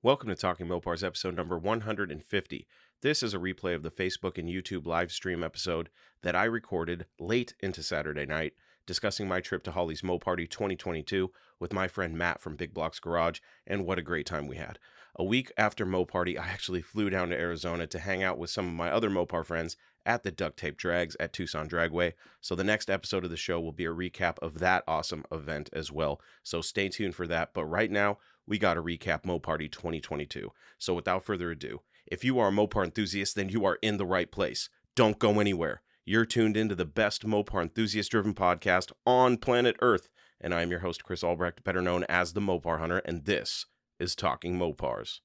Welcome to Talking Mopars, episode number 150. This is a replay of the Facebook and YouTube live stream episode that I recorded late into Saturday night, discussing my trip to Holley's MoParty 2022 with my friend Matt from Big Block's Garage, and what a great time we had. A week after MoParty, I actually flew down to Arizona to hang out with some of my other Mopar friends at the Duct Tape Drags at Tucson Dragway. So the next episode of the show will be a recap of that awesome event as well. So stay tuned for that. But right now, we got to recap MoParty 2022. So without further ado, if you are a Mopar enthusiast, then you are in the right place. Don't go anywhere. You're tuned into the best Mopar enthusiast-driven podcast on planet Earth. And I am your host, Chris Albrecht, better known as the Mopar Hunter, and this is Talking Mopars.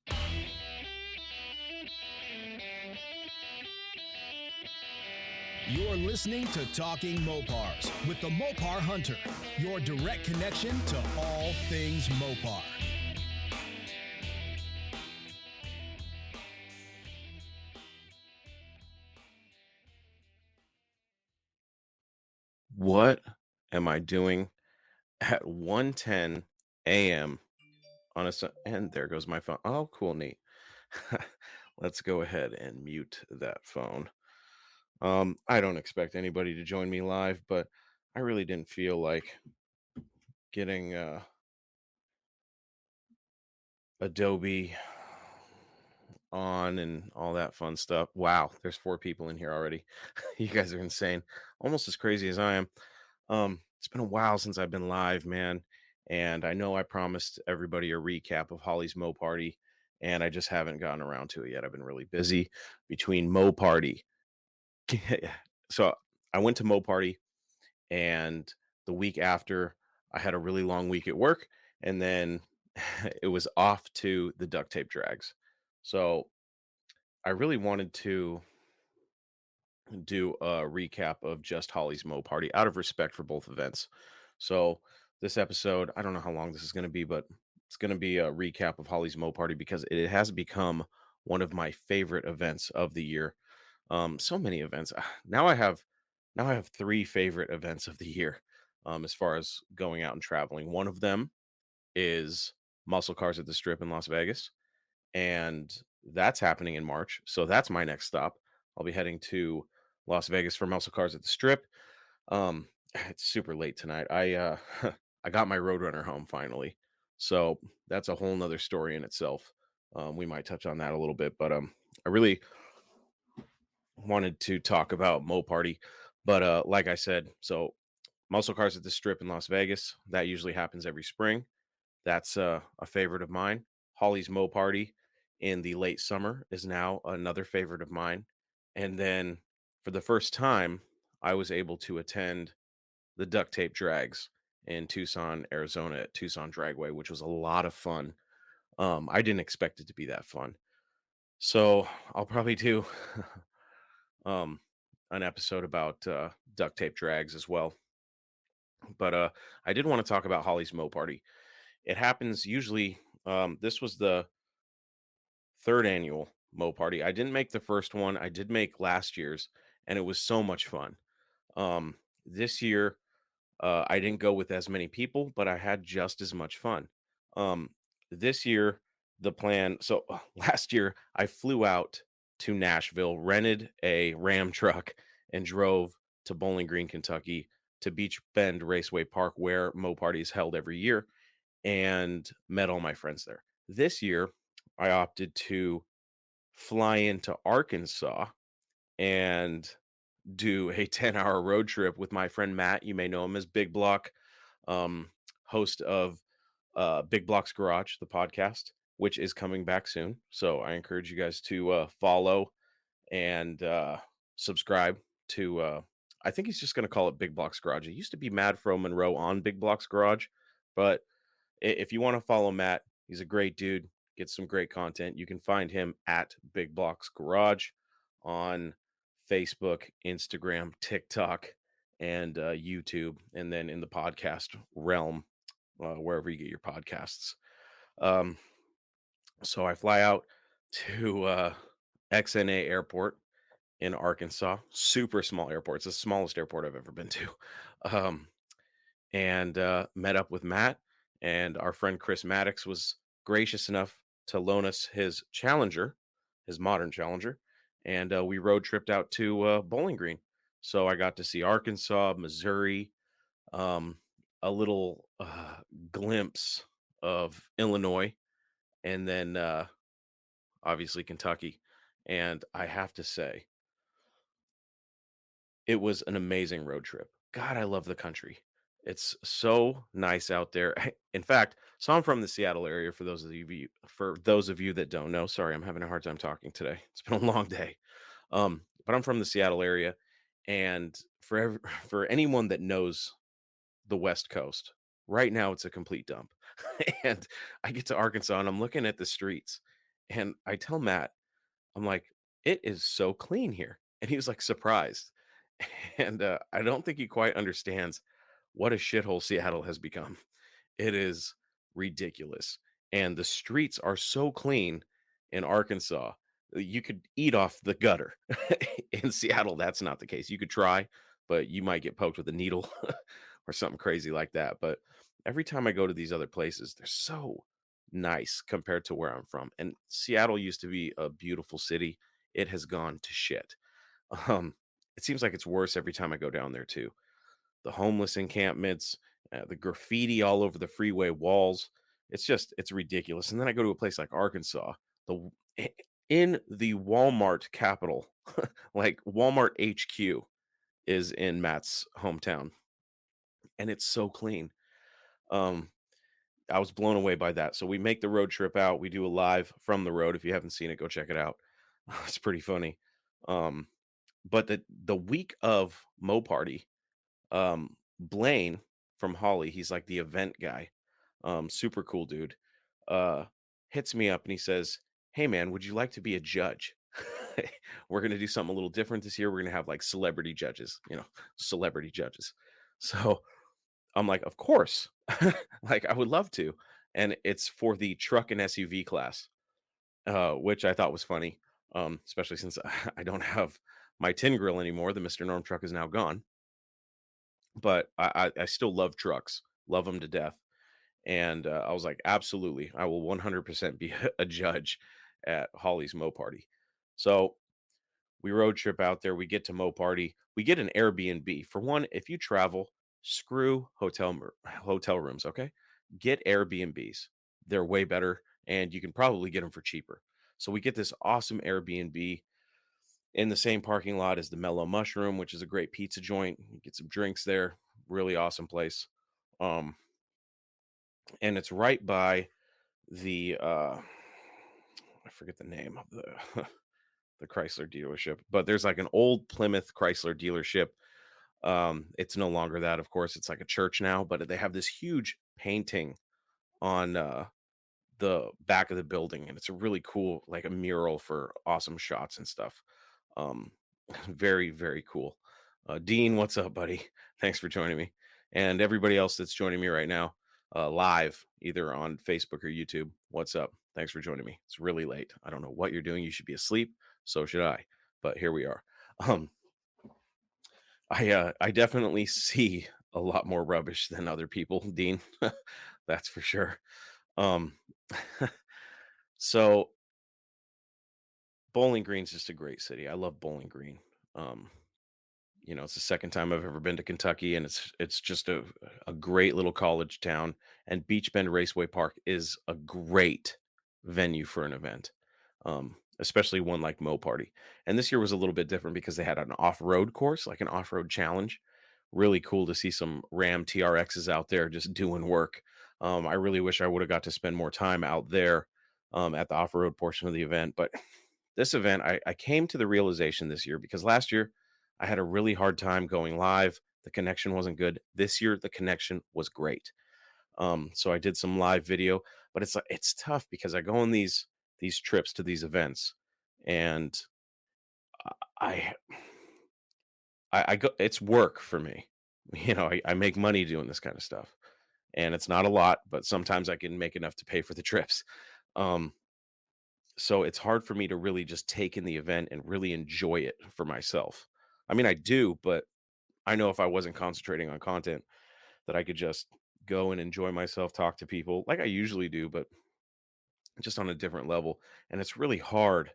You're listening to Talking Mopars with the Mopar Hunter, your direct connection to all things Mopar. What am I doing at 1:10 a.m. on a and there goes my phone. Oh, cool, neat. Let's go ahead and mute that phone. I don't expect anybody to join me live, but I really didn't feel like getting Adobe on and all that fun stuff. Wow, there's 4 people in here already. You guys are insane. Almost as crazy as I am. It's been a while since I've been live, man. And I know I promised everybody a recap of Holley's MoParty, and I just haven't gotten around to it yet. I've been really busy between MoParty. So I went to MoParty, and the week after, I had a really long week at work, and then it was off to the duct tape drags. So I really wanted to do a recap of just Holley's MoParty out of respect for both events. So this episode, I don't know how long this is going to be, but it's going to be a recap of Holley's MoParty because it has become one of my favorite events of the year. So many events. Now I have 3 favorite events of the year. As far as going out and traveling. One of them is Muscle Cars at the Strip in Las Vegas, and that's happening in March. So that's my next stop. I'll be heading to Las Vegas for Muscle Cars at the Strip. Um, it's super late tonight. I got my Roadrunner home finally, so that's a whole nother story in itself. We might touch on that a little bit, but I really wanted to talk about MoParty. But like I said, so Muscle Cars at the Strip in Las Vegas, that usually happens every spring. That's a favorite of mine. Holley's MoParty in the late summer is now another favorite of mine. And then for the first time, I was able to attend the duct tape drags in Tucson, Arizona at Tucson Dragway, which was a lot of fun. I didn't expect it to be that fun. So I'll probably do um, an episode about duct tape drags as well. But I did want to talk about Holley's MoParty. It happens usually. This was the 3rd annual MoParty. I didn't make the first one. I did make last year's, and it was so much fun. This year, I didn't go with as many people, but I had just as much fun. Um, this year, the plan. So last year, I flew out to Nashville, rented a Ram truck, and drove to Bowling Green, Kentucky, to Beach Bend Raceway Park, where MoParty is held every year, and met all my friends there. This year, I opted to fly into Arkansas and do a 10-hour road trip with my friend Matt. You may know him as Big Block, um, host of Big Block's Garage, the podcast, which is coming back soon. So I encourage you guys to follow and subscribe to. I think he's just going to call it Big Block's Garage. It used to be Mad Fro Monroe on Big Block's Garage, but if you want to follow Matt, he's a great dude. Gets some great content. You can find him at Big Block's Garage on Facebook, Instagram, TikTok, and YouTube, and then in the podcast realm, wherever you get your podcasts. Um, so I fly out to XNA Airport in Arkansas. Super small airport. It's the smallest airport I've ever been to. Um, and met up with Matt, and our friend Chris Maddox was gracious enough to loan us his Challenger, his modern Challenger, and we road tripped out to Bowling Green. So I got to see Arkansas, Missouri, um, a little glimpse of Illinois, and then obviously Kentucky. And I have to say, it was an amazing road trip. God, I love the country. It's so nice out there. In fact, so I'm from the Seattle area. For those of you that don't know, sorry, I'm having a hard time talking today. It's been a long day. But I'm from the Seattle area, and for anyone that knows the West Coast, right now it's a complete dump. And I get to Arkansas and I'm looking at the streets, and I tell Matt, I'm like, "It is so clean here." And he was, like, surprised. And, I don't think he quite understands what a shithole Seattle has become. It is ridiculous, and the streets are so clean in Arkansas, you could eat off the gutter. In Seattle, that's not the case. You could try, but you might get poked with a needle or something crazy like that, but every time I go to these other places, they're so nice compared to where I'm from, and Seattle used to be a beautiful city. It has gone to shit. Um, it seems like it's worse every time I go down there too. The homeless encampments, the graffiti all over the freeway walls. It's ridiculous. And then I go to a place like Arkansas, the i- in the Walmart capital, like Walmart HQ is in Matt's hometown, and it's so clean. Um, I was blown away by that. So we make the road trip out. We do a live from the road. If you haven't seen it, go check it out. It's pretty funny. Um, but the week of MoParty, Blaine from Holley, he's like the event guy, super cool dude, uh, hits me up and he says, "Hey man, would you like to be a judge? We're gonna do something a little different this year. We're gonna have like celebrity judges, celebrity judges." So I'm like, "Of course." Like, I would love to. And it's for the truck and SUV class, which I thought was funny, especially since I don't have my tin grill anymore. The Mr. Norm truck is now gone. But I still love trucks, love them to death, and, I was like, "Absolutely, I will 100% be a judge at Holly's Mo Party." So, we road trip out there, we get to Mo Party, we get an Airbnb. For one, if you travel, screw hotel rooms, okay? Get Airbnbs. They're way better, and you can probably get them for cheaper. So, we get this awesome Airbnb in the same parking lot as the Mellow Mushroom, which is a great pizza joint. You get some drinks there, really awesome place. Um, and it's right by the I forget the name of the the Chrysler dealership, but there's like an old Plymouth Chrysler dealership. It's no longer that, of course, it's like a church now, but they have this huge painting on the back of the building, and it's a really cool, like a mural for awesome shots and stuff. Um, very, very cool. Dean, what's up, buddy? Thanks for joining me. And everybody else that's joining me right now, live, either on Facebook or YouTube, what's up? Thanks for joining me. It's really late. I don't know what you're doing. You should be asleep. So should I. But here we are. Um, I definitely see a lot more rubbish than other people, Dean. That's for sure. Um, so Bowling Green's just a great city. I love Bowling Green. Um, it's the second time I've ever been to Kentucky, and it's just a great little college town. And Beach Bend Raceway Park is a great venue for an event, especially one like Mo Party. And this year was a little bit different because they had an off road course, like an off road challenge. Really cool to see some Ram TRXs out there just doing work. I really wish I would have got to spend more time out there at the off road portion of the event, but this event, I came to the realization this year because last year I had a really hard time going live. The connection wasn't good. This year, the connection was great. So I did some live video, but it's tough because I go on these trips to these events, and I I go. It's work for me. I make money doing this kind of stuff, and it's not a lot, but sometimes I can make enough to pay for the trips. Um, so it's hard for me to really just take in the event and really enjoy it for myself. I mean, I do, but I know if I wasn't concentrating on content that I could just go and enjoy myself, talk to people like I usually do, but just on a different level. And it's really hard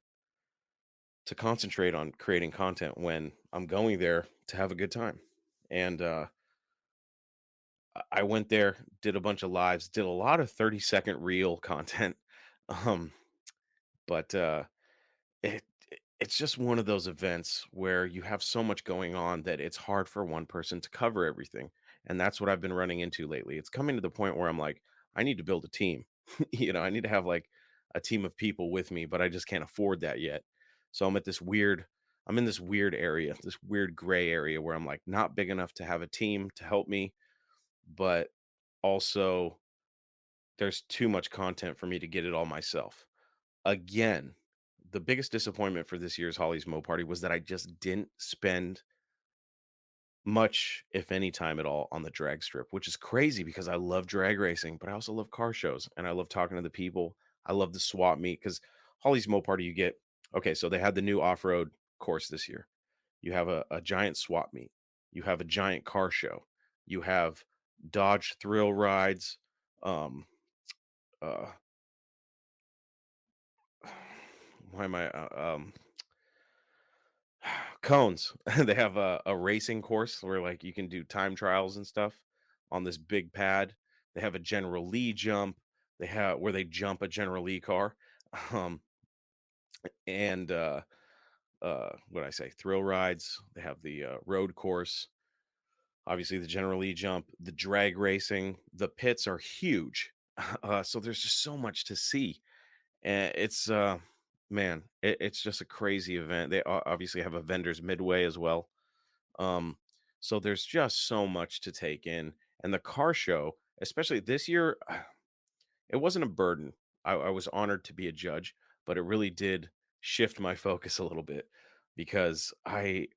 to concentrate on creating content when I'm going there to have a good time. And I went there, did a bunch of lives, did a lot of 30-second reel content. Um, but it it's just one of those events where you have so much going on that it's hard for one person to cover everything. And that's what I've been running into lately. It's coming to the point where I'm like, I need to build a team. I need to have like a team of people with me, but I just can't afford that yet. So I'm in this weird area, this weird gray area where I'm like not big enough to have a team to help me, but also there's too much content for me to get it all myself. Again, the biggest disappointment for this year's Holly's MoParty was that I just didn't spend much, if any time at all on the drag strip, which is crazy because I love drag racing, but I also love car shows and I love talking to the people. I love the swap meet because Holly's MoParty, you get okay, so they had the new off-road course this year. You have a giant swap meet, you have a giant car show, you have Dodge thrill rides, um, uh, why am I cones. They have a racing course where like you can do time trials and stuff on this big pad. They have a General Lee jump. They have where they jump a General Lee car. Um and what did I say? Thrill rides. They have the road course, obviously the General Lee jump, the drag racing. The pits are huge. So there's just so much to see. And it's man, it's just a crazy event. They obviously have a vendors midway as well. Um, so there's just so much to take in. And the car show, especially this year, it wasn't a burden. I was honored to be a judge, but it really did shift my focus a little bit because I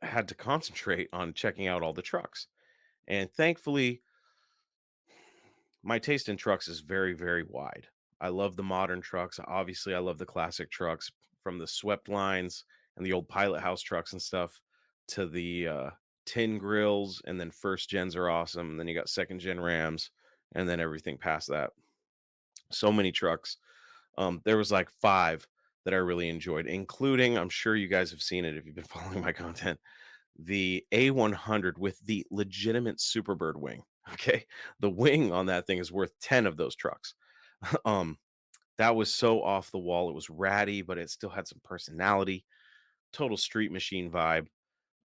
had to concentrate on checking out all the trucks. And thankfully, my taste in trucks is very, very wide. I love the modern trucks. Obviously, I love the classic trucks from the swept lines and the old pilot house trucks and stuff to the tin grills. And then first gens are awesome. And then you got second gen Rams and then everything past that. So many trucks. There was like five that I really enjoyed, including, I'm sure you guys have seen it if you've been following my content, the A100 with the legitimate Superbird wing. Okay. The wing on that thing is worth 10 of those trucks. um, that was so off the wall. It was ratty, but it still had some personality, total street machine vibe,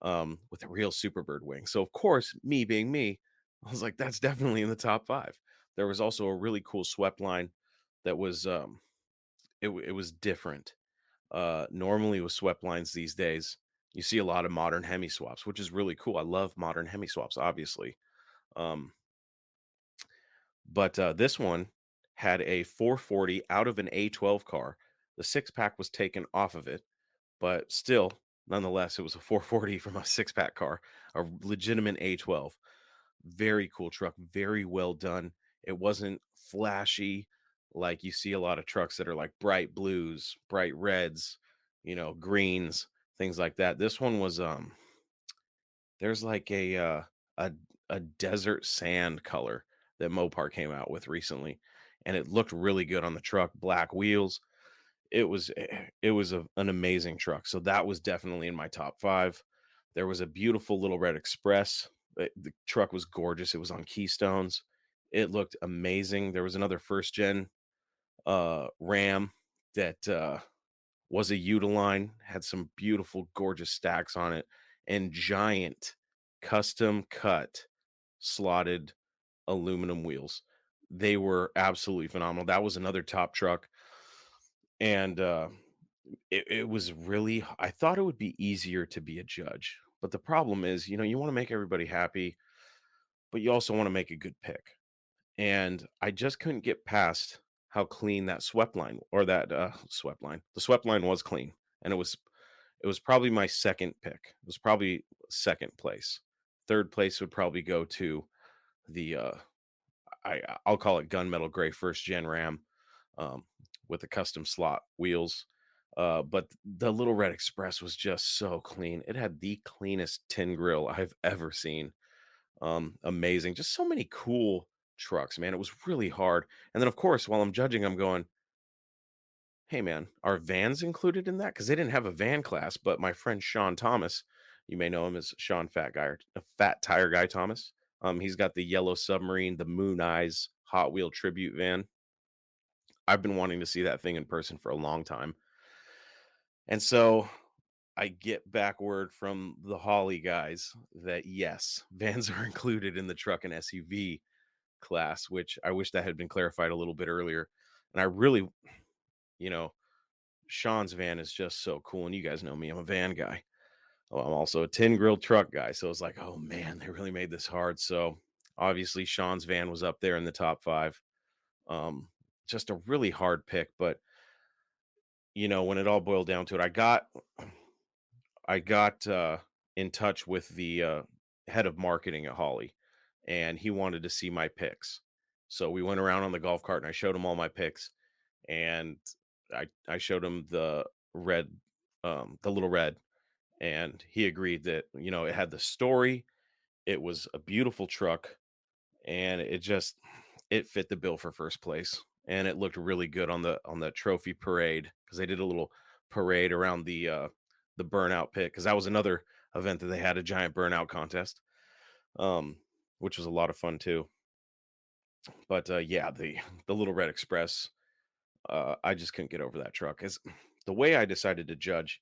with a real Superbird wing. So, of course, me being me, I was like, that's definitely in the top five. There was also a really cool swept line that was, it was different. Normally with swept lines these days, you see a lot of modern Hemi swaps, which is really cool. I love modern Hemi swaps, obviously. Um, but this one had a 440 out of an A12 car. The six pack was taken off of it, but still, nonetheless, it was a 440 from a six pack car, a legitimate A12. Very cool truck, very well done. It wasn't flashy like you see a lot of trucks that are like bright blues, bright reds, greens, things like that. This one was there's like a a desert sand color that Mopar came out with recently and it looked really good on the truck, black wheels. An amazing truck. So that was definitely in my top 5. There was a beautiful little red express. The truck was gorgeous. It was on Keystones. It looked amazing. There was another first gen Ram that was a Utiline, had some beautiful, gorgeous stacks on it, and giant custom cut slotted aluminum wheels. They were absolutely phenomenal. That was another top truck. And it was really, I thought it would be easier to be a judge. But the problem is, you want to make everybody happy, but you also want to make a good pick. And I just couldn't get past how clean that swept line or that swept line. The swept line was clean, and it was probably my second pick. It was probably second place. Third place would probably go to the I'll call it gunmetal gray first gen Ram, um, with the custom slot wheels. But the Little Red Express was just so clean. It had the cleanest tin grill I've ever seen. Amazing. Just so many cool trucks, man. It was really hard. And then, of course, while I'm judging, I'm going, "Hey, man, are vans included in that?" Because they didn't have a van class, but my friend Sean Thomas, you may know him as Sean Fat Guy or Fat Tire Guy Thomas. He's got the yellow submarine, the Moon Eyes Hot Wheel tribute van. I've been wanting to see that thing in person for a long time. And so I get back word from the Holley guys that yes, vans are included in the truck and SUV class, which I wish that had been clarified a little bit earlier. And I really, you know, Sean's van is just so cool. And you guys know me, I'm a van guy. Well, I'm also a tin grill truck guy. So it's like, oh man, they really made this hard. So obviously Sean's van was up there in the top five. Um, just a really hard pick, but when it all boiled down to it, I got in touch with the head of marketing at Holley, and he wanted to see my picks. So we went around on the golf cart, and I showed him all my picks, and I showed him the little red, and he agreed that it had the story. It was a beautiful truck, and it fit the bill for first place, and it looked really good on the trophy parade because they did a little parade around the burnout pit because that was another event that they had, a giant burnout contest, um, which was a lot of fun too. But yeah, the Little Red Express, I just couldn't get over that truck. As the way I decided to judge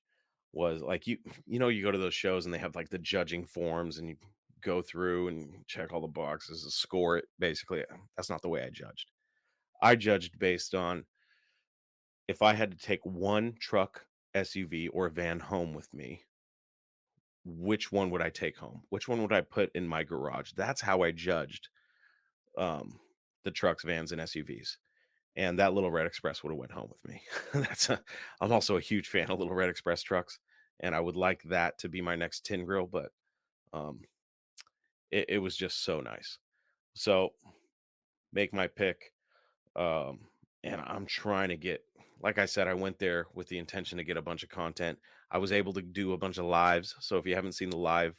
was like you go to those shows and they have like the judging forms and you go through and check all the boxes and score it. Basically, that's not the way I judged. I judged based on if I had to take one truck, SUV, or van home with me, which one would I take home? Which one would I put in my garage? That's how I judged um, the trucks, vans, and SUVs. And that Little Red Express would have went home with me. I'm also a huge fan of Little Red Express trucks, and I would like that to be my next tin grill. But um, it was just so nice. So make my pick. Um, and I'm trying to get, like I said, I went there with the intention to get a bunch of content. I was able to do a bunch of lives. So if you haven't seen the live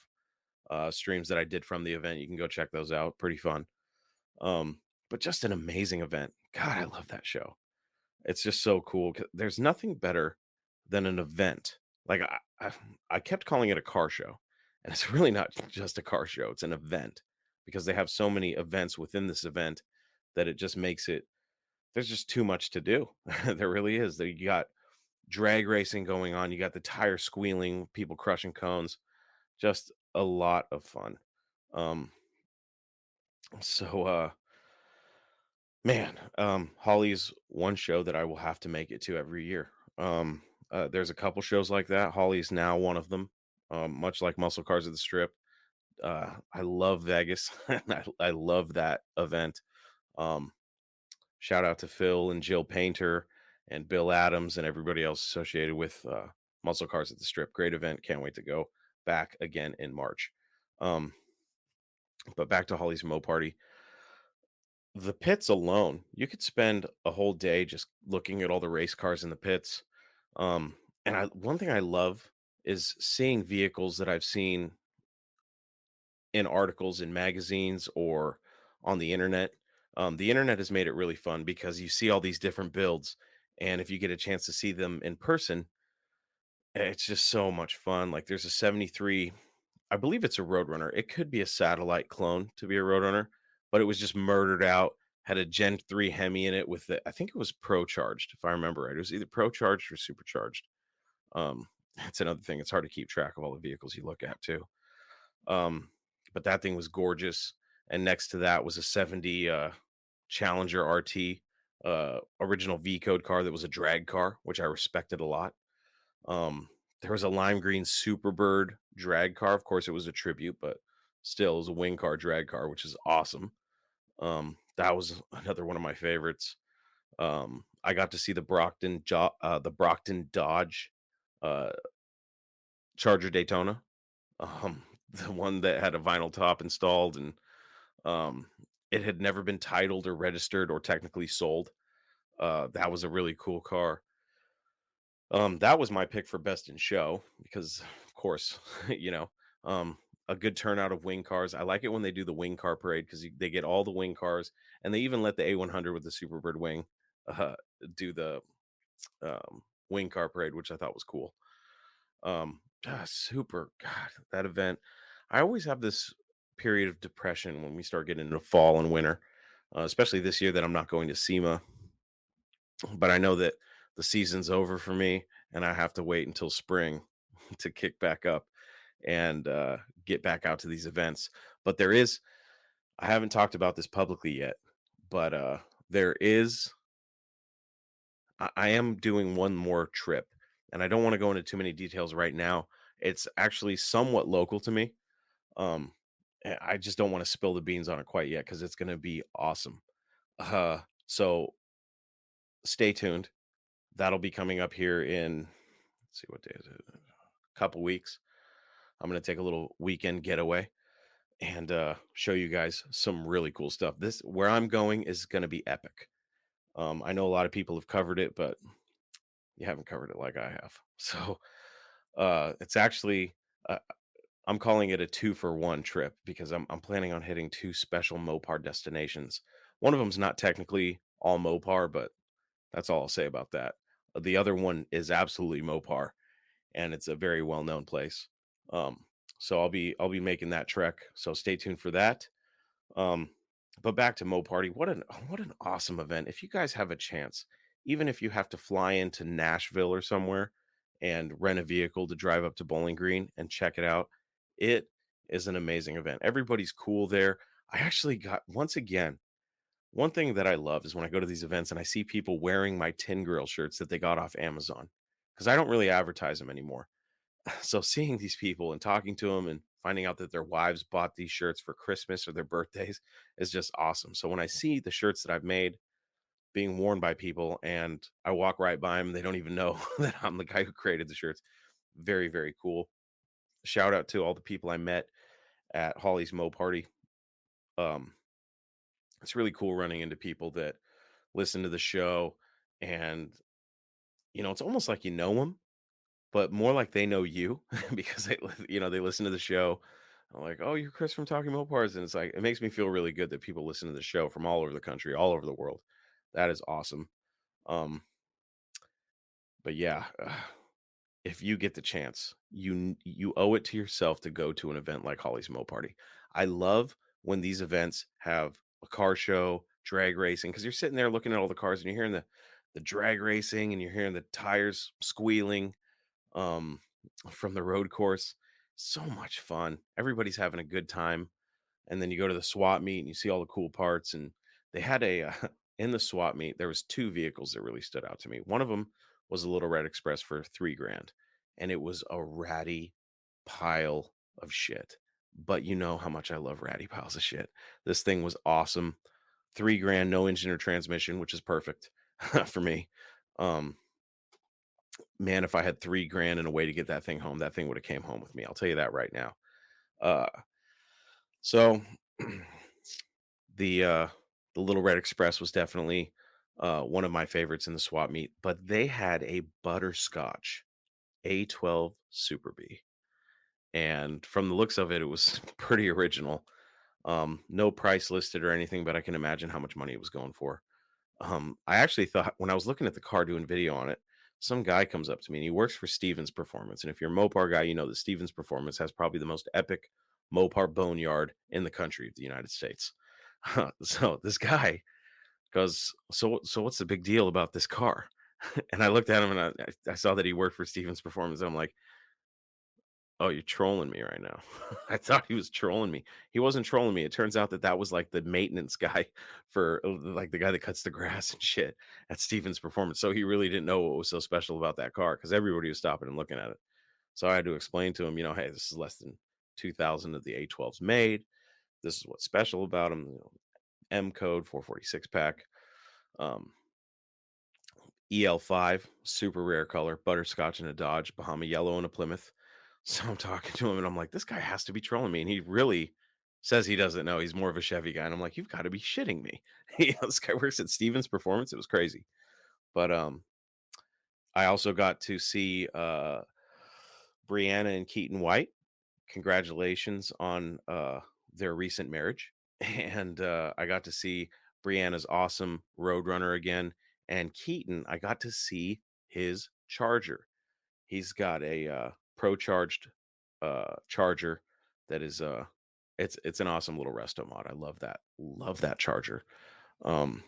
streams that I did from the event, you can go check those out. Pretty fun. Um, but just an amazing event. God, I love that show. It's just so cool. There's nothing better than an event. Like I kept calling it a car show, and it's really not just a car show. It's an event because they have so many events within this event that it just makes it. There's just too much to do. There really is. You got drag racing going on. You got the tire squealing, people crushing cones. Just a lot of fun. Um, so Man, Holly's one show that I will have to make it to every year. There's a couple shows like that. Holly's now one of them. Much like Muscle Cars at the Strip. I love Vegas. And I love that event. Um, Shout out to Phil and Jill Painter and Bill Adams and everybody else associated with Muscle Cars at the Strip. Great event. Can't wait to go back again in March. Um, but back to Holly's Mo Party. The pits alone, you could spend a whole day just looking at all the race cars in the pits. And one thing I love is seeing vehicles that I've seen in articles in magazines or on the internet. The internet has made it really fun because you see all these different builds, and if you get a chance to see them in person, it's just so much fun. Like there's a 73, I believe it's a Roadrunner. It could be a satellite clone to be a Roadrunner, but it was just murdered out. Had a Gen 3 Hemi in it with the, I think it was Pro Charged, if I remember right. It was either Pro Charged or Supercharged. Um, that's another thing. It's hard to keep track of all the vehicles you look at too. Um, but that thing was gorgeous. And next to that was a 70 Challenger RT, original V code car that was a drag car, which I respected a lot. There was a lime green Superbird drag car. Of course, it was a tribute, but still, it was a wing car drag car, which is awesome. That was another one of my favorites. I got to see the Brockton Dodge uh, Charger Daytona, the one that had a vinyl top installed, and um, it had never been titled or registered or technically sold. That was a really cool car. That was my pick for best in show because, of course, you know, um, a good turnout of wing cars. I like it when they do the wing car parade because they get all the wing cars, and they even let the A100 with the Superbird wing uh, do wing car parade, which I thought was cool. Super. God, that event. I always have this period of depression when we start getting into fall and winter, especially this year that I'm not going to SEMA. But I know that the season's over for me, and I have to wait until spring to kick back up and get back out to these events. But there is, I haven't talked about this publicly yet, but there is, I am doing one more trip, and I don't want to go into too many details right now. It's actually somewhat local to me. Um, I just don't want to spill the beans on it quite yet because it's going to be awesome. So stay tuned. That'll be coming up here in, let's see, what day is it? A couple weeks. I'm going to take a little weekend getaway and show you guys some really cool stuff. This where I'm going is going to be epic. I know a lot of people have covered it, but you haven't covered it like I have. So it's actually I'm calling it a 2-for-1 trip because I'm planning on hitting 2 special Mopar destinations. One of them's not technically all Mopar, but that's all I'll say about that. The other one is absolutely Mopar, and it's a very well-known place. Um, so I'll be making that trek. So stay tuned for that. Um, but back to MoParty, what an awesome event! If you guys have a chance, even if you have to fly into Nashville or somewhere and rent a vehicle to drive up to Bowling Green and check it out, it is an amazing event. Everybody's cool there. I actually got once again. One thing that I love is when I go to these events and I see people wearing my Tin Grill shirts that they got off Amazon because I don't really advertise them anymore. So seeing these people and talking to them and finding out that their wives bought these shirts for Christmas or their birthdays is just awesome. So when I see the shirts that I've made being worn by people and I walk right by them, they don't even know that I'm the guy who created the shirts. Very, very cool. Shout out to all the people I met at Holley's Mo Party. Um, it's really cool running into people that listen to the show and it's almost like you know them, but more like they know you because they listen to the show. I'm like, "Oh, you're Chris from Talking Mopars," and it's like it makes me feel really good that people listen to the show from all over the country, all over the world. That is awesome. Um, but yeah, if you get the chance, you owe it to yourself to go to an event like Holly's Mo Party. I love when these events have a car show, drag racing, because you're sitting there looking at all the cars and you're hearing the drag racing and you're hearing the tires squealing um, from the road course. So much fun. Everybody's having a good time. And then you go to the swap meet and you see all the cool parts. And they had in the swap meet, there was two vehicles that really stood out to me. One of them was a little Red Express for 3 grand. And it was a ratty pile of shit. But you know how much I love ratty piles of shit. This thing was awesome. 3 grand, no engine or transmission, which is perfect for me. Um, Man, if I had 3 grand and a way to get that thing home, that thing would have came home with me. I'll tell you that right now. Uh, so the uh, the Little Red Express was definitely one of my favorites in the swap meet, but they had a butterscotch A12 Super B, and from the looks of it, it was pretty original. No price listed or anything, but I can imagine how much money it was going for. I actually thought when I was looking at the car doing video on it, some guy comes up to me and he works for Stevens Performance. And if you're a Mopar guy, you know that Stevens Performance has probably the most epic Mopar boneyard in the country of the United States. So this guy goes, so what's the big deal about this car? And I looked at him and I saw that he worked for Stevens Performance. And I'm like, oh, you're trolling me right now. I thought he was trolling me. He wasn't trolling me. It turns out that that was like the maintenance guy for like the guy that cuts the grass and shit at Steven's Performance. So he really didn't know what was so special about that car because everybody was stopping and looking at it. So I had to explain to him, hey, this is less than 2,000 of the A12s made. This is what's special about them. M code 446 pack. Um, EL5, super rare color, butterscotch in a Dodge, Bahama yellow in a Plymouth. So I'm talking to him and I'm like, this guy has to be trolling me. And he really says he doesn't know. He's more of a Chevy guy. And I'm like, you've got to be shitting me. This guy works at Stevens Performance. It was crazy. But I also got to see Brianna and Keaton White. Congratulations on their recent marriage. And I got to see Brianna's awesome Roadrunner again. And Keaton, I got to see his charger. He's got a pro charged charger that is it's an awesome little resto mod. I love that. Love that charger. Um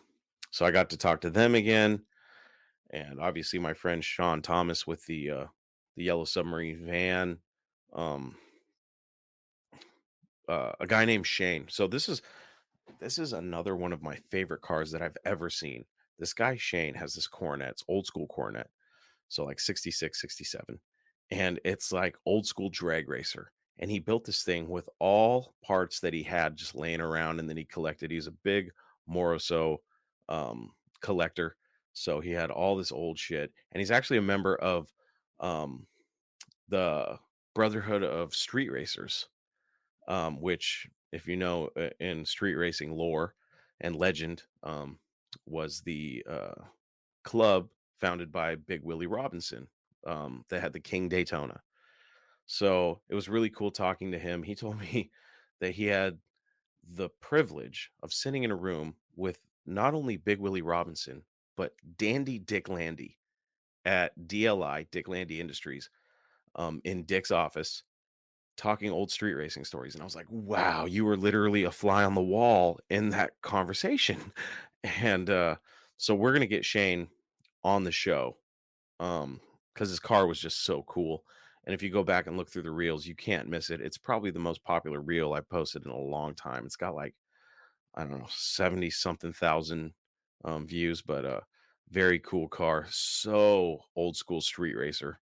so I got to talk to them again, and obviously my friend Sean Thomas with the yellow submarine van. Um a guy named Shane. So this is another one of my favorite cars that I've ever seen. This guy Shane has this Coronet, it's old school Coronet, so like 66, 67, and it's like old school drag racer. And he built this thing with all parts that he had just laying around, and then he collected. He's a big Moroso um, collector, so he had all this old shit. And he's actually a member of um, the Brotherhood of Street Racers, which, if you know, in street racing lore and legend, was the club founded by Big Willie Robinson. They had the King Daytona. So it was really cool talking to him. He told me that he had the privilege of sitting in a room with not only Big Willie Robinson, but Dandy Dick Landy at DLI, Dick Landy Industries, in Dick's office, talking old street racing stories. And I was like, wow, you were literally a fly on the wall in that conversation. And so we're going to get Shane on the show, because his car was just so cool. And if you go back and look through the reels, you can't miss it. It's probably the most popular reel I posted in a long time. It's got like, I don't know, 70 something thousand views, but very cool car. So old school street racer.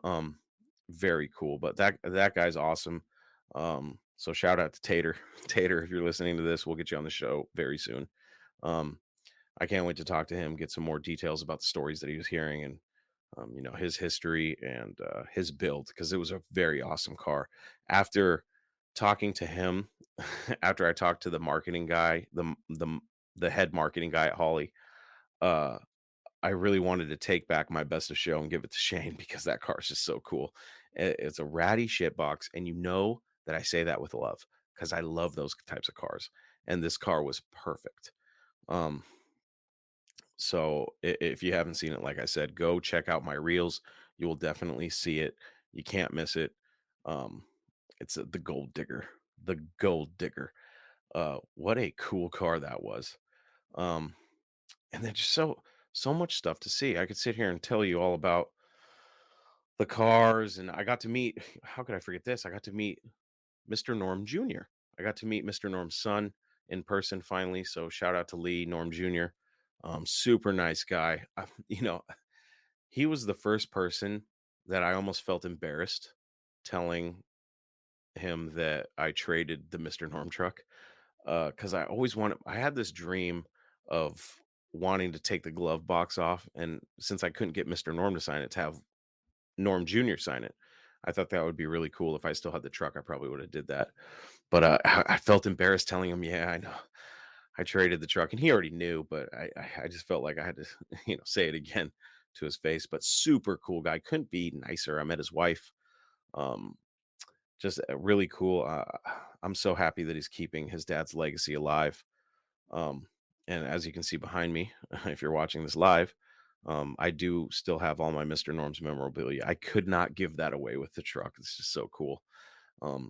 um, very cool. But that guy's awesome. So shout out to Tater. Tater, if you're listening to this, we'll get you on the show very soon. Um, I can't wait to talk to him, get some more details about the stories that he was hearing, and his history and his build, because it was a very awesome car. After talking to him, after I talked to the marketing guy, the head marketing guy at Holley, uh, I really wanted to take back my best of show and give it to Shane because that car is just so cool. It's a ratty shit box, and you know that I say that with love because I love those types of cars, and this car was perfect. Um, so if you haven't seen it, like I said, go check out my reels. You will definitely see it. You can't miss it. Um, it's the Gold Digger. The Gold Digger. What a cool car that was. Um, and then just so much stuff to see. I could sit here and tell you all about the cars, and I got to meet. How could I forget this? I got to meet Mr. Norm Jr. I got to meet Mr. Norm's son in person finally. So shout out to Lee Norm Jr. Super nice guy. He was the first person that I almost felt embarrassed telling him that I traded the Mr. Norm truck, because I had this dream of wanting to take the glove box off, and since I couldn't get Mr. Norm to sign it, to have Norm Jr. sign it. I thought that would be really cool. If I still had the truck, I probably would have did that. But I felt embarrassed telling him, "Yeah, I know, I traded the truck," and he already knew. But I just felt like I had to, say it again to his face. But super cool guy, couldn't be nicer. I met his wife. Um, just really cool. I'm so happy that he's keeping his dad's legacy alive. Um, and as you can see behind me, if you're watching this live, I do still have all my Mr. Norm's memorabilia. I could not give that away with the truck. It's just so cool.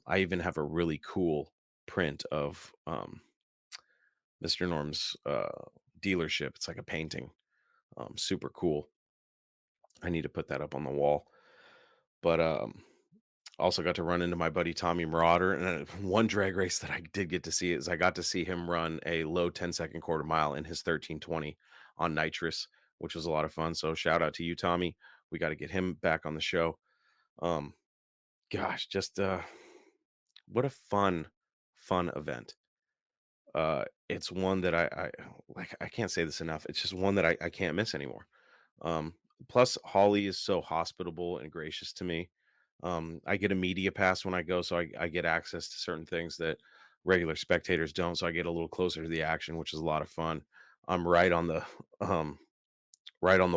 I even have a really cool print of Mr. Norm's dealership. It's like a painting. Super cool. I need to put that up on the wall. But also got to run into my buddy Tommy Marauder. And one drag race that I did get to see is I got to see him run a low 10-second quarter mile in his 1320 on nitrous, which was a lot of fun. So shout out to you, Tommy. We got to get him back on the show. Um, Gosh, just what a fun event. It's one that I like. I can't say this enough. It's just one that I can't miss anymore. Um, Plus, Holly is so hospitable and gracious to me. I get a media pass when I go, so I get access to certain things that regular spectators don't. So I get a little closer to the action, which is a lot of fun. I'm um, right on the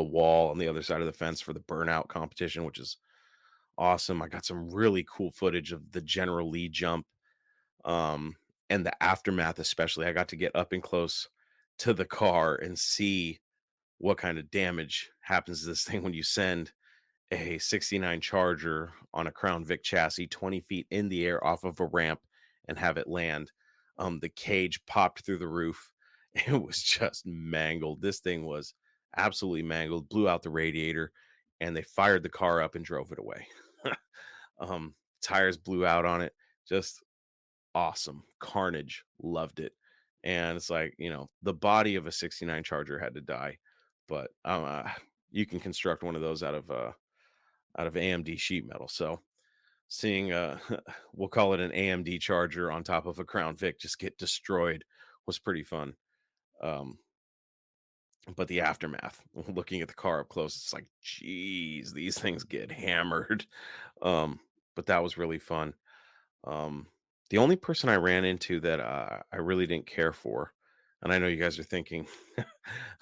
wall on the other side of the fence for the burnout competition, which is awesome. I got some really cool footage of the General Lee jump, um, and the aftermath, especially. I got to get up and close to the car and see what kind of damage happens to this thing when you send a 69 Charger on a Crown Vic chassis 20 feet in the air off of a ramp and have it land. The cage popped through the roof. It was just mangled. This thing was absolutely mangled, blew out the radiator, and they fired the car up and drove it away. Tires blew out on it. Just awesome. Carnage. Loved it. And it's like, the body of a 69 Charger had to die, but you can construct one of those out of AMD sheet metal. So seeing we'll call it an AMD Charger on top of a Crown Vic just get destroyed was pretty fun. Um, but the aftermath, looking at the car up close, it's like, geez, these things get hammered. Um, but that was really fun. Um, the only person I ran into that I really didn't care for, and I know you guys are thinking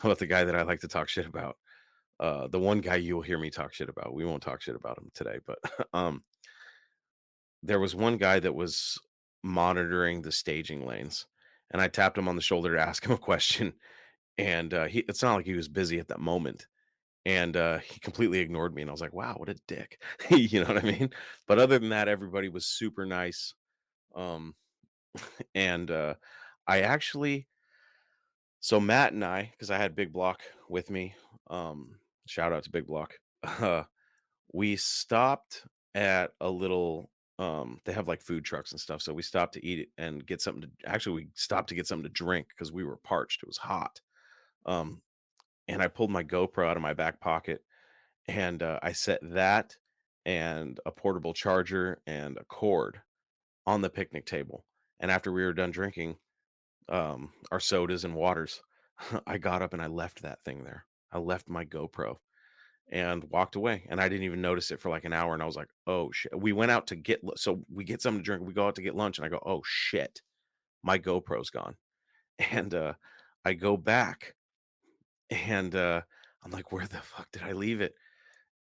about the guy that I like to talk shit about. The one guy you will hear me talk shit about. We won't talk shit about him today, but there was one guy that was monitoring the staging lanes, and I tapped him on the shoulder to ask him a question, and it's not like he was busy at that moment, and he completely ignored me, and I was like, "Wow, what a dick," you know what I mean? But other than that, everybody was super nice. Um, and I actually, so Matt and I, because I had Big Block with me, shout out to Big Block. We stopped at a little they have like food trucks and stuff, so we stopped to eat it and get something to actually we stopped to get something to drink because we were parched. It was hot. Um and I pulled my GoPro out of my back pocket and I set that and a portable charger and a cord on the picnic table. And after we were done drinking our sodas and waters, I got up and I left that thing there. I left my GoPro and walked away, and I didn't even notice it for, like, an hour, and I was like, "Oh, shit." We went out to get lu so we get something to drink, we go out to get lunch, and I go, "Oh, shit. My GoPro's gone." And, I go back, and, I'm like, "Where the fuck did I leave it?"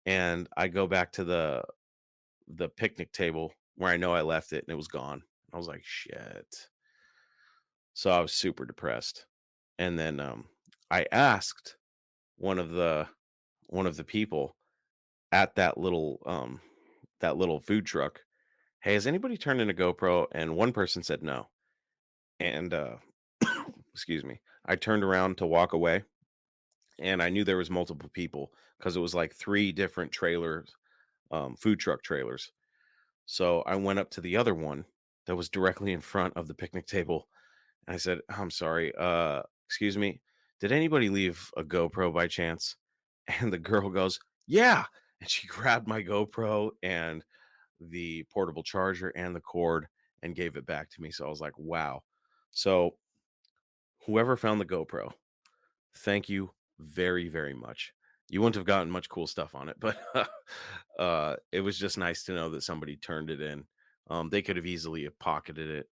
And I go back to the picnic table where I know I left it, and it was gone. I was like, "Shit." So I was super depressed, and then, I asked one of the one of the people at that little food truck, "Hey, has anybody turned in a GoPro?" And one person said no. And excuse me. I turned around to walk away and I knew there was multiple people because it was like three different trailers, food truck trailers. So I went up to the other one that was directly in front of the picnic table and I said, "I'm sorry, excuse me, did anybody leave a GoPro by chance?" And the girl goes, "Yeah." And she grabbed my GoPro and the portable charger and the cord and gave it back to me. So I was like, wow. So whoever found the GoPro, thank you very, very much. You wouldn't have gotten much cool stuff on it, but it was just nice to know that somebody turned it in. They could have easily have pocketed it.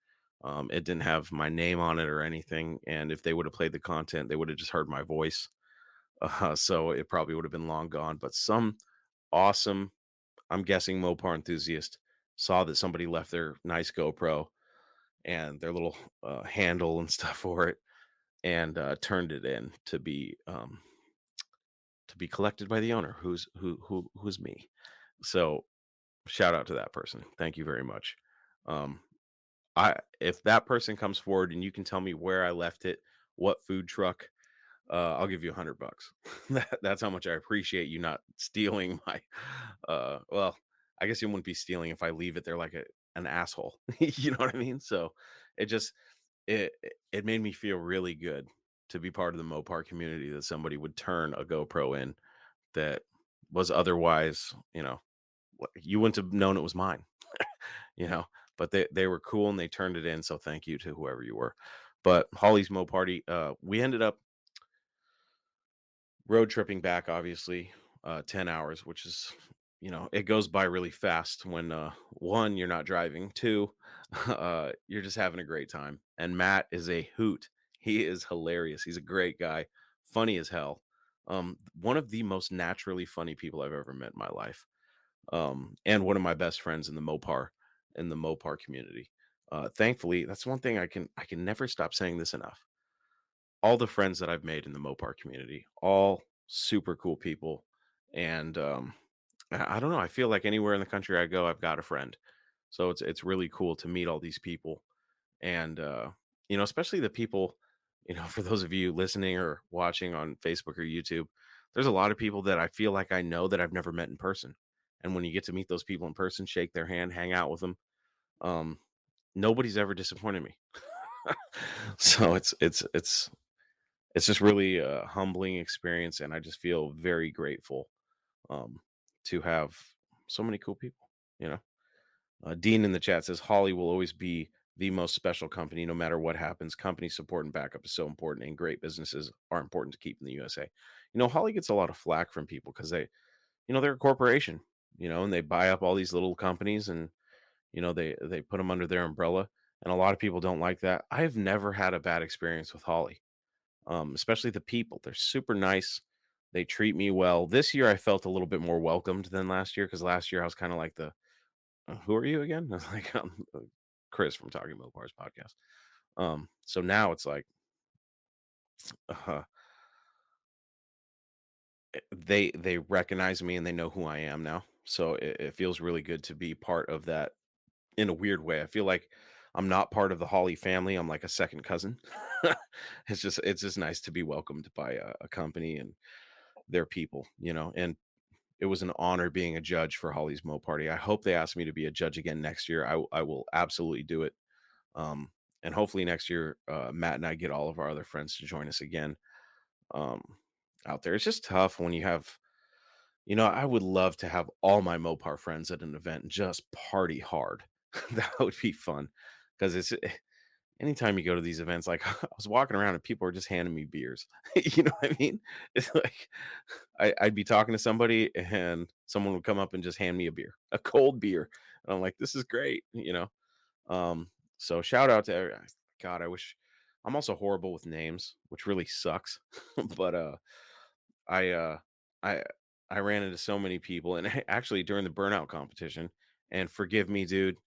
It didn't have my name on it or anything. And if they would have played the content, they would have just heard my voice. So it probably would have been long gone. But some awesome, I'm guessing Mopar enthusiast saw that somebody left their nice GoPro and their little handle and stuff for it, and turned it in to be collected by the owner, who's me. So shout out to that person. Thank you very much. Um, I if that person comes forward and you can tell me where I left it, what food truck, I'll give you $100. That's how much I appreciate you not stealing my. Well, I guess you wouldn't be stealing if I leave it there like an asshole. You know what I mean? So it just it made me feel really good to be part of the Mopar community that somebody would turn a GoPro in that was otherwise, you wouldn't have known it was mine, you know. But they were cool and they turned it in. So thank you to whoever you were. But Holly's MoParty, we ended up road tripping back, obviously, 10 hours, which is, it goes by really fast when, one, you're not driving, two, you're just having a great time. And Matt is a hoot. He is hilarious. He's a great guy, funny as hell. One of the most naturally funny people I've ever met in my life. And one of my best friends in the Mopar community. Thankfully, that's one thing I can never stop saying this enough. all the friends that I've made in the Mopar community, all super cool people. And I don't know, I feel like anywhere in the country I go, I've got a friend. So it's really cool to meet all these people. And especially the people, for those of you listening or watching on Facebook or YouTube, there's a lot of people that I feel like I know that I've never met in person. And when you get to meet those people in person, shake their hand, hang out with them, um, nobody's ever disappointed me. So it's just really a humbling experience, and I just feel very grateful um, to have so many cool people. You know, Dean in the chat says Holly will always be the most special company, no matter what happens. Company support and backup is so important, and great businesses are important to keep in the USA. Holly gets a lot of flack from people because they're a corporation, and they buy up all these little companies, and they put them under their umbrella, and a lot of people don't like that. I have never had a bad experience with Holly, especially the people. They're super nice. They treat me well. This year, I felt a little bit more welcomed than last year because last year I was kind of like who are you again? I was like, Chris from Talking Mopars podcast. So now it's like, uh, they recognize me and they know who I am now. So it feels really good to be part of that in a weird way. I feel like I'm not part of the Holly family. I'm like a second cousin. It's just nice to be welcomed by a company and their people, and it was an honor being a judge for Holly's Mo Party. I hope they ask me to be a judge again next year. I will absolutely do it. Um, and hopefully next year, Matt and I get all of our other friends to join us again um, out there. It's just tough when you have, I would love to have all my Mopar friends at an event and just party hard. That would be fun because anytime you go to these events, like I was walking around and people are just handing me beers. You know what I mean? It's like I'd be talking to somebody and someone would come up and just hand me a beer, a cold beer. And I'm like, this is great, So shout out to God, I wish I'm also horrible with names, which really sucks. But I I I ran into so many people and actually during the burnout competition, and forgive me, dude.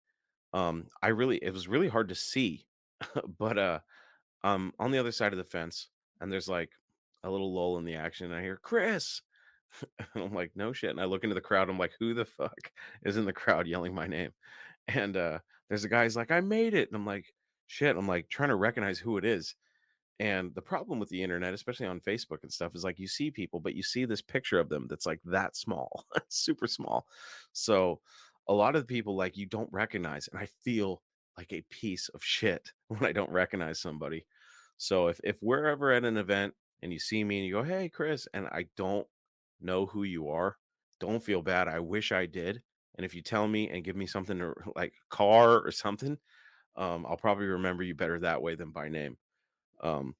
It was really hard to see, but on the other side of the fence, and there's like a little lull in the action, and I hear Chris. And I'm like, no shit. And I look into the crowd, I'm like, who the fuck is in the crowd yelling my name? And there's a guy's like, I made it. And I'm like, shit. I'm like trying to recognize who it is. And the problem with the internet, especially on Facebook and stuff, is like you see people, but you see this picture of them that's like that small, super small. So a lot of the people like you don't recognize, and I feel like a piece of shit when I don't recognize somebody. So if we're ever at an event and you see me and you go, "Hey, Chris," and I don't know who you are, don't feel bad. I wish I did. And if you tell me and give me something to like car or something, I'll probably remember you better that way than by name. Um,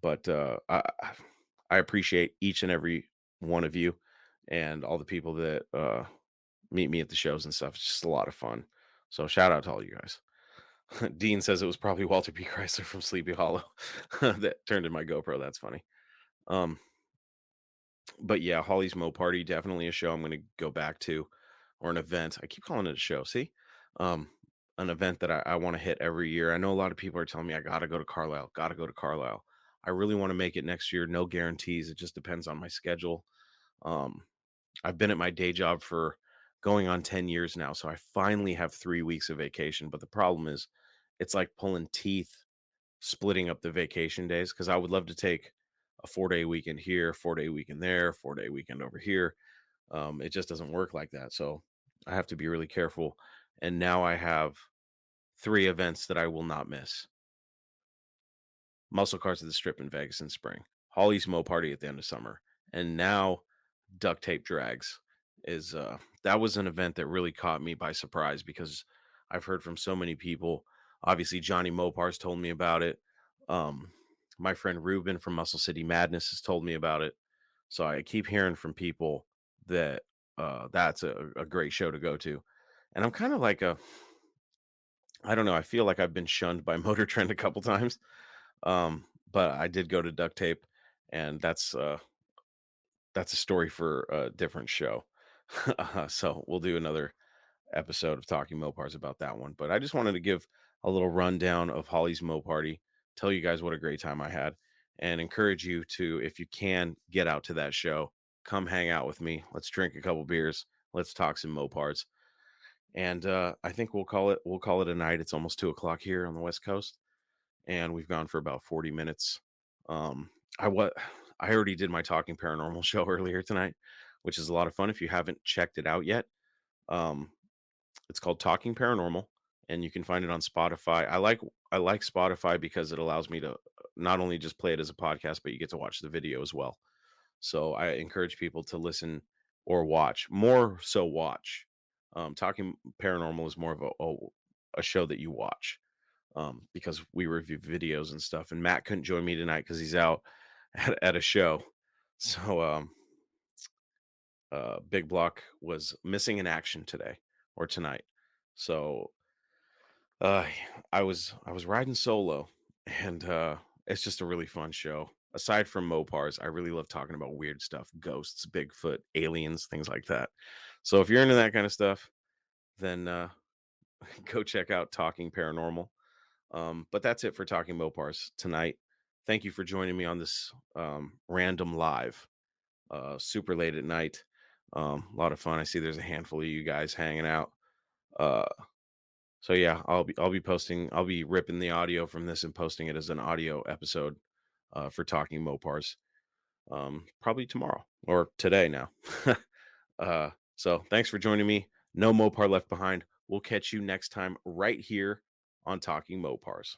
but I appreciate each and every one of you and all the people that meet me at the shows and stuff. It's just a lot of fun. So shout out to all you guys. Dean says it was probably Walter P. Chrysler from Sleepy Hollow that turned in my GoPro. That's funny. Um, but yeah, Holly's Mo Party, definitely a show I'm going to go back to, or an event. I keep calling it a show. See, um, an event that I want to hit every year. I know a lot of people are telling me I got to go to Carlisle, got to go to Carlisle. I really want to make it next year. No guarantees. It just depends on my schedule. Um, I've been at my day job for going on 10 years now. So I finally have 3 weeks of vacation. But the problem is, it's like pulling teeth splitting up the vacation days because I would love to take a 4-day weekend here, 4-day weekend there, 4-day weekend over here. It just doesn't work like that. So I have to be really careful. And now I have 3 events that I will not miss: Muscle Cars at the Strip in Vegas in spring, Holly's Mo Party at the end of summer, and now Duct Tape Drags is that was an event that really caught me by surprise because I've heard from so many people. Obviously, Johnny Mopars told me about it. Um, my friend Ruben from Muscle City Madness has told me about it. So I keep hearing from people that that's a great show to go to. And I'm kind of like I don't know, I feel like I've been shunned by Motor Trend a couple times. But I did go to Duct Tape, and that's a story for a different show. So we'll do another episode of Talking Mopars about that one. But I just wanted to give a little rundown of Holly's Mo Party, tell you guys what a great time I had. and encourage you to, if you can, get out to that show. Come hang out with me. Let's drink a couple beers. Let's talk some Mopars. And I think we'll call it a night. It's almost 2 o'clock here on the West Coast, and we've gone for about 40 minutes. Um, I what I already did my Talking Paranormal show earlier tonight, which is a lot of fun. If you haven't checked it out yet, um, it's called Talking Paranormal, and you can find it on Spotify. I like Spotify because it allows me to not only just play it as a podcast, but you get to watch the video as well. So I encourage people to listen or watch, more so watch. Talking Paranormal is more of a show that you watch, because we review videos and stuff. And Matt couldn't join me tonight because he's out at a show. So Big Block was missing in action today or tonight. So uh, I was riding solo, and it's just a really fun show. Aside from Mopars, I really love talking about weird stuff, ghosts, Bigfoot, aliens, things like that. So if you're into that kind of stuff, then go check out Talking Paranormal. But that's it for Talking Mopars tonight. Thank you for joining me on this random live, super late at night. A lot of fun. I see there's a handful of you guys hanging out. Uh, so yeah, I'll be ripping the audio from this and posting it as an audio episode for Talking Mopars. Probably tomorrow or today now. So thanks for joining me. No Mopar left behind. We'll catch you next time right here on Talking Mopars.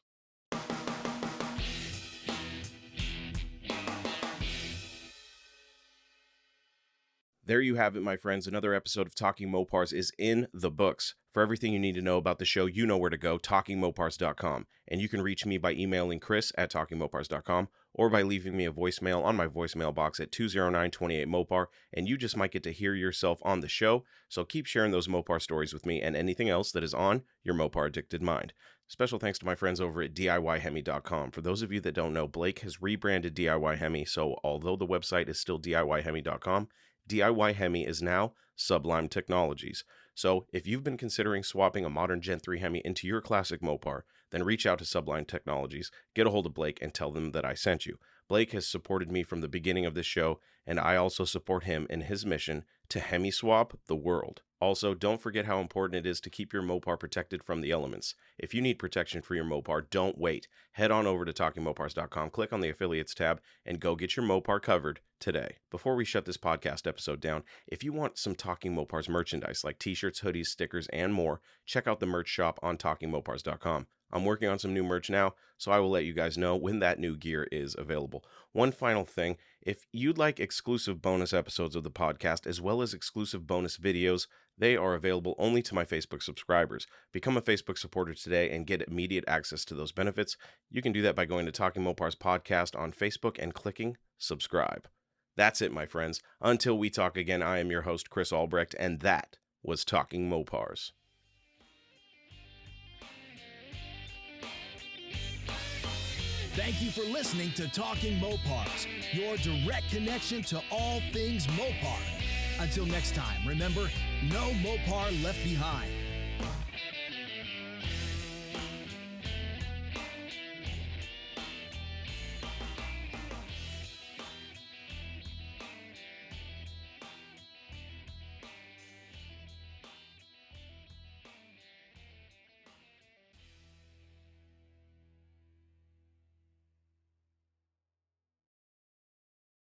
There you have it, my friends. Another episode of Talking Mopars is in the books. For everything you need to know about the show, you know where to go, talkingmopars.com. And you can reach me by emailing chris@talkingmopars.com or by leaving me a voicemail on my voicemail box at 209-28-MOPAR, and you just might get to hear yourself on the show. So keep sharing those Mopar stories with me and anything else that is on your Mopar addicted mind. Special thanks to my friends over at DIYhemi.com. For those of you that don't know, Blake has rebranded DIY Hemi, so although the website is still DIYhemi.com, DIY Hemi is now Sublime Technologies. So if you've been considering swapping a modern Gen 3 Hemi into your classic Mopar, then reach out to Sublime Technologies, get a hold of Blake, and tell them that I sent you. Blake has supported me from the beginning of this show, and I also support him in his mission to Hemi swap the world. Also, don't forget how important it is to keep your Mopar protected from the elements. If you need protection for your Mopar, don't wait. Head on over to TalkingMopars.com, click on the Affiliates tab, and go get your Mopar covered today. Before we shut this podcast episode down, if you want some Talking Mopars merchandise like t-shirts, hoodies, stickers, and more, check out the merch shop on TalkingMopars.com. I'm working on some new merch now, so I will let you guys know when that new gear is available. One final thing, if you'd like exclusive bonus episodes of the podcast as well as exclusive bonus videos, they are available only to my Facebook subscribers. Become a Facebook supporter today and get immediate access to those benefits. You can do that by going to Talking Mopars Podcast on Facebook and clicking subscribe. That's it, my friends. Until we talk again, I am your host, Chris Albrecht, and that was Talking Mopars. Thank you for listening to Talking Mopars, your direct connection to all things Mopar. Until next time, remember, no Mopar left behind.